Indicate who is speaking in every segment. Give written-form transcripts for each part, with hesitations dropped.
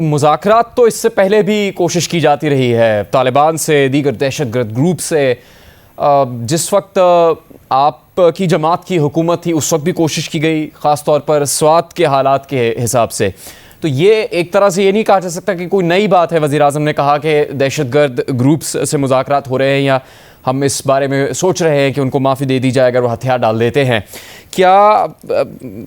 Speaker 1: मुज़ाकरात तो इससे पहले भी कोशिश की जाती रही है तालिबान से, दीगर दहशतगर्द ग्रुप से। जिस वक्त आपकी जमात की हुकूमत थी उस वक्त भी कोशिश की गई, ख़ास तौर पर स्वात के हालात के हिसाब से। तो ये एक तरह से ये नहीं कहा जा सकता कि कोई नई बात है। वज़ीर आज़म ने कहा कि दहशतगर्द ग्रुप्स से मुज़ाकरात हो रहे हैं या हम इस बारे में सोच रहे हैं कि उनको माफ़ी दे दी जाए अगर वो हथियार डाल देते हैं। क्या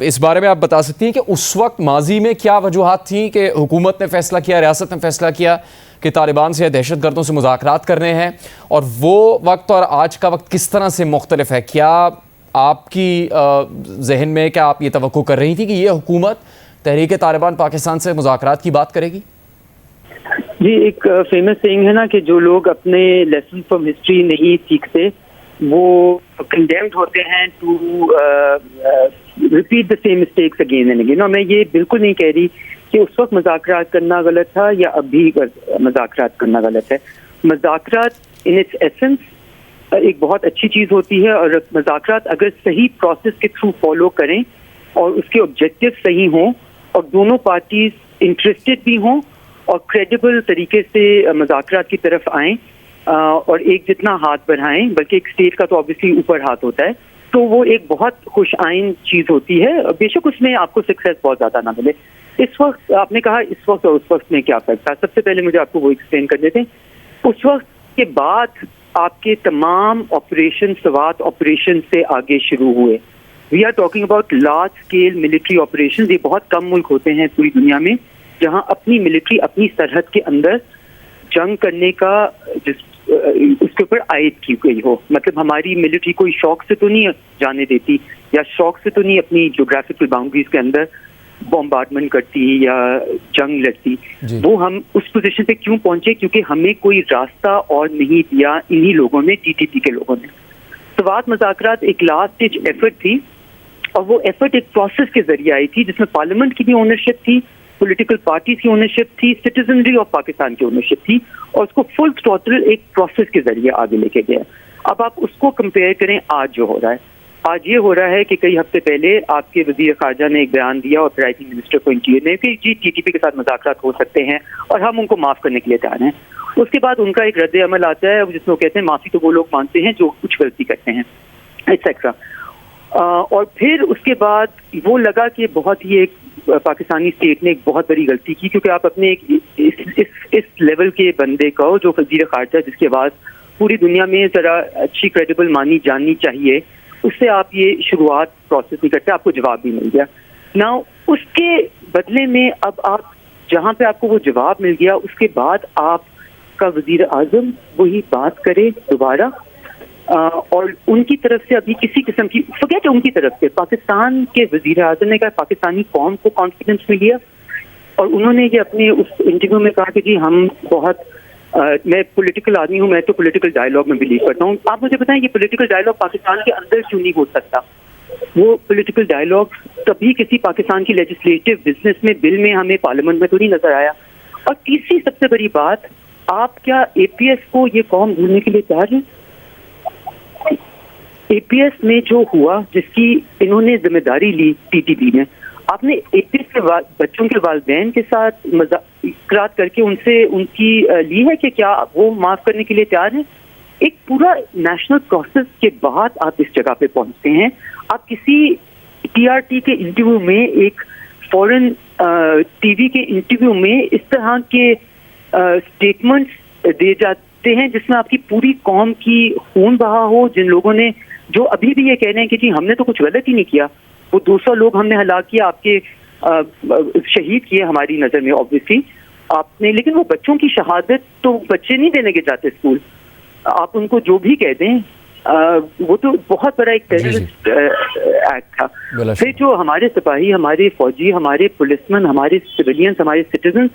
Speaker 1: इस बारे में आप बता सकती हैं कि उस वक्त माजी में क्या वजूहात थी कि हुकूमत ने फ़ैसला किया, रियासत ने फ़ैसला किया कि तालिबान से या दहशतगर्दों से मुज़ाकरात करने हैं, और वो वक्त और आज का वक्त किस तरह से मुख्तलिफ है? क्या आपकी जहन में क्या आप ये तवक्को कर रही थी कि ये हुकूमत तहरीक तालिबान पाकिस्तान से मुज़ाकरात की बात करेगी?
Speaker 2: जी, एक फेमस सेइंग है ना कि जो लोग अपने लेसन फ्रॉम हिस्ट्री नहीं सीखते वो कंडेम्ड होते हैं to repeat the same mistakes again and again. और मैं ये बिल्कुल नहीं कह रही कि उस वक्त मुज़ाकरात करना गलत था या अभी मुज़ाकरात करना गलत है। मुज़ाकरात इन इट्स एसेंस एक बहुत अच्छी चीज़ होती है, और मुज़ाकरात अगर सही प्रोसेस के थ्रू फॉलो करें और उसके ऑब्जेक्टिव सही हों और दोनों पार्टीज इंटरेस्टेड भी हों और क्रेडिबल तरीके से मुज़ाकरात की तरफ आएँ और एक जितना हाथ बढ़ाएं, बल्कि एक स्टेट का तो ऑब्वियसली ऊपर हाथ होता है, तो वो एक बहुत खुश आइन चीज़ होती है। बेशक उसमें आपको सक्सेस बहुत ज़्यादा ना मिले। इस वक्त आपने कहा इस वक्त और उस वक्त में क्या फर्क था, सबसे पहले मुझे आपको वो एक्सप्लेन कर देते हैं। उस वक्त के बाद आपके तमाम ऑपरेशन स्वात ऑपरेशन से आगे शुरू हुए। We are talking about large scale military operation. ये बहुत कम मुल्क होते हैं पूरी दुनिया में जहां अपनी मिलिट्री अपनी सरहद के अंदर जंग करने का उसके ऊपर आयद की गई हो। मतलब हमारी मिलिट्री कोई शौक से तो नहीं जाने देती या शौक से तो नहीं अपनी ज्योग्राफिकल बाउंड्रीज के अंदर बॉम्बार्डमेंट करती या जंग लड़ती। वो हम उस पोजीशन पे क्यों पहुंचे? क्योंकि हमें कोई रास्ता और नहीं दिया इन्हीं लोगों ने, टीटीपी के लोगों ने। स्वात मुज़ाकरात एक लास्ट स्टेज एफर्ट थी, और वो एफर्ट एक प्रोसेस के जरिए आई थी जिसमें पार्लियामेंट की भी ओनरशिप थी, पॉलिटिकल पार्टीज की ओनरशिप थी, सिटीजनरी ऑफ पाकिस्तान की ओनरशिप थी, और उसको फुल टोटल एक प्रोसेस के जरिए आगे लेके गया। अब आप उसको कंपेयर करें आज जो हो रहा है। आज ये हो रहा है कि कई हफ्ते पहले आपके वजीर खारजा ने एक बयान दिया और फिर आई थिंक मिनिस्टर को इंटीरियर ने कि जी टीटीपी के साथ मुज़ाकरात हो सकते हैं और हम उनको माफ करने के लिए तैयार हैं। उसके बाद उनका एक रद्द अमल आता है जिसमें वो कहते हैं माफी तो वो लोग मानते हैं जो कुछ गलती करते हैं, एक्सेट्रा। और फिर उसके बाद वो लगा कि बहुत ही एक पाकिस्तानी स्टेट ने एक बहुत बड़ी गलती की, क्योंकि आप अपने इस लेवल के बंदे को जो वजीर खारजा जिसकी आवाज़ पूरी दुनिया में जरा अच्छी क्रेडिबल मानी जानी चाहिए, उससे आप ये शुरुआत प्रोसेस नहीं करते, आपको जवाब भी मिल गया ना। उसके बदले में अब आप जहाँ पे आपको वो जवाब मिल गया उसके बाद आपका वजीर आजम वही बात करे दोबारा, और उनकी तरफ से अभी किसी किस्म की फॉरगेट, उनकी तरफ से पाकिस्तान के वजीर आजम ने कहा पाकिस्तानी कौम को कॉन्फिडेंस मिल गया, और उन्होंने ये अपने उस इंटरव्यू में कहा कि जी हम बहुत मैं पॉलिटिकल आदमी हूँ, मैं तो पॉलिटिकल डायलॉग में बिलीव करता हूँ। आप मुझे बताएं ये पॉलिटिकल डायलॉग पाकिस्तान के अंदर क्यों नहीं हो सकता? वो पॉलिटिकल डायलॉग कभी किसी पाकिस्तान की लेजिस्लेटिव बिजनेस में बिल में हमें पार्लियामेंट में तो नहीं नजर आया। और तीसरी सबसे बड़ी बात, आप क्या एपीएस को ये कौम भूलने के लिए तैयार हैं? एपीएस में जो हुआ जिसकी इन्होंने जिम्मेदारी ली टीटीपी ने, आपने एपीएस के बच्चों के वालिदैन के साथ मुज़ाकरात करके उनसे उनकी ली है कि क्या वो माफ करने के लिए तैयार हैं? एक पूरा नेशनल प्रोसेस के बाद आप इस जगह पे पहुंचते हैं। आप किसी टीआरटी के इंटरव्यू में, एक फॉरेन टीवी के इंटरव्यू में इस तरह के स्टेटमेंट्स दे जाते हैं जिसमें आपकी पूरी कौम की खून बहा हो, जिन लोगों ने जो अभी भी ये कह रहे हैं कि जी हमने तो कुछ गलत ही नहीं किया, वो 200 लोग हमने हलाक किया, आपके शहीद किए हमारी नज़र में ऑब्वियसली आपने, लेकिन वो बच्चों की शहादत तो बच्चे नहीं देने के जाते स्कूल। आप उनको जो भी कह दें वो तो बहुत बड़ा एक टेररिस्ट एक्ट था। फिर जो हमारे सिपाही, हमारे फौजी, हमारे पुलिसमैन, हमारे सिविलियंस, हमारे सिटीजन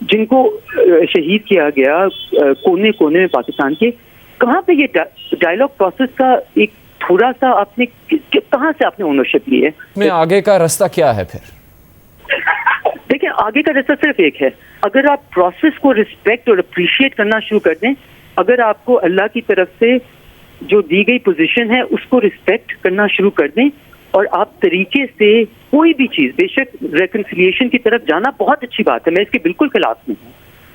Speaker 2: जिनको शहीद किया गया कोने कोने में पाकिस्तान के, कहाँ पे ये डायलॉग प्रोसेस का एक थोड़ा सा आपने कहाँ से आपने ओनरशिप ली है?
Speaker 1: में आगे का रास्ता क्या है फिर?
Speaker 2: देखिए आगे का रास्ता सिर्फ एक है, अगर आप प्रोसेस को रिस्पेक्ट और अप्रिशिएट करना शुरू कर दें, अगर आपको अल्लाह की तरफ से जो दी गई पोजीशन है उसको रिस्पेक्ट करना शुरू कर दें और आप तरीके से कोई भी चीज, बेशक रेकन्सिलिएशन की तरफ जाना बहुत अच्छी बात है, मैं इसके बिल्कुल खिलाफ नहीं हूँ,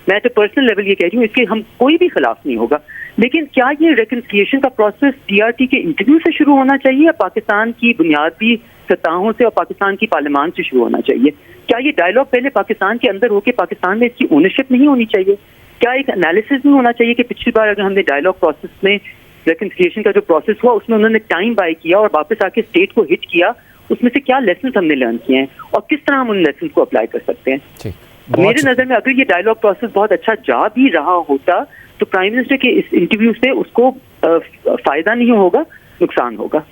Speaker 2: मैं तो पर्सनल लेवल ये कह रही हूँ, इसके हम कोई भी खिलाफ नहीं होगा, लेकिन क्या ये रेकन्सिलिएशन का प्रोसेस टीआरटी के इंटरव्यू से शुरू होना चाहिए या पाकिस्तान की बुनियादी सतहों से और पाकिस्तान की पार्लियामान से शुरू होना चाहिए? क्या ये डायलॉग पहले पाकिस्तान के अंदर होकर पाकिस्तान में इसकी ओनरशिप नहीं होनी चाहिए? क्या एक एनालिसिस नहीं होना चाहिए कि पिछली बार अगर हमने डायलॉग प्रोसेस में रेकन्सिलिएशन का जो प्रोसेस हुआ उसमें उन्होंने टाइम बाय किया और वापस आके स्टेट को हिट किया, उसमें से क्या लेसन हमने लर्न किए हैं और किस तरह हम उन लेसन को अप्लाई कर सकते हैं? मेरे नजर में अगर ये डायलॉग प्रोसेस बहुत अच्छा जा भी रहा होता तो प्राइम मिनिस्टर के इस इंटरव्यू से उसको फायदा नहीं होगा, नुकसान होगा।